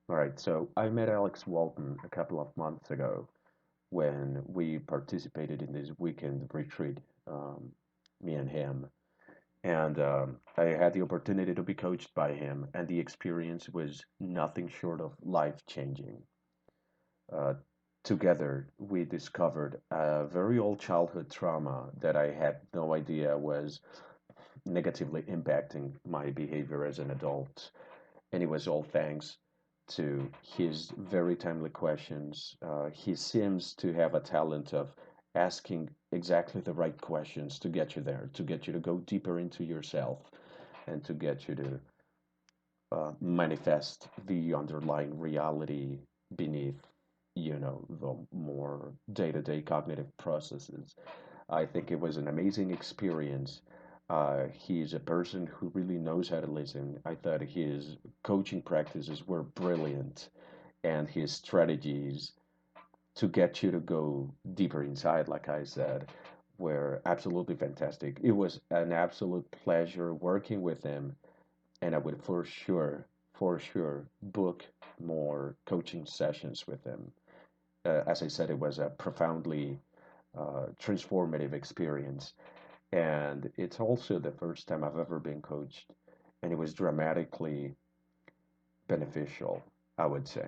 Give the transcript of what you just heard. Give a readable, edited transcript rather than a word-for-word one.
All right, so I met Alex Walton a couple of months ago when we participated in this weekend retreat, me and him. And I had the opportunity to be coached by him, and the experience was nothing short of life changing. Uh, Together, we discovered a very old childhood trauma that I had no idea was negatively impacting my behavior as an adult. And it was all thanks to his very timely questions. He seems to have a talent of asking exactly the right questions to get you there, to get you to go deeper into yourself, and to get you to manifest the underlying reality beneath, the more day-to-day cognitive processes. I think it was an amazing experience. He's a person who really knows how to listen. I thought his coaching practices were brilliant, and his strategies to get you to go deeper inside, like I said, were absolutely fantastic. It was an absolute pleasure working with him, and I would for sure, book more coaching sessions with him. As I said, it was a profoundly transformative experience. And it's also the first time I've ever been coached, and it was dramatically beneficial, I would say.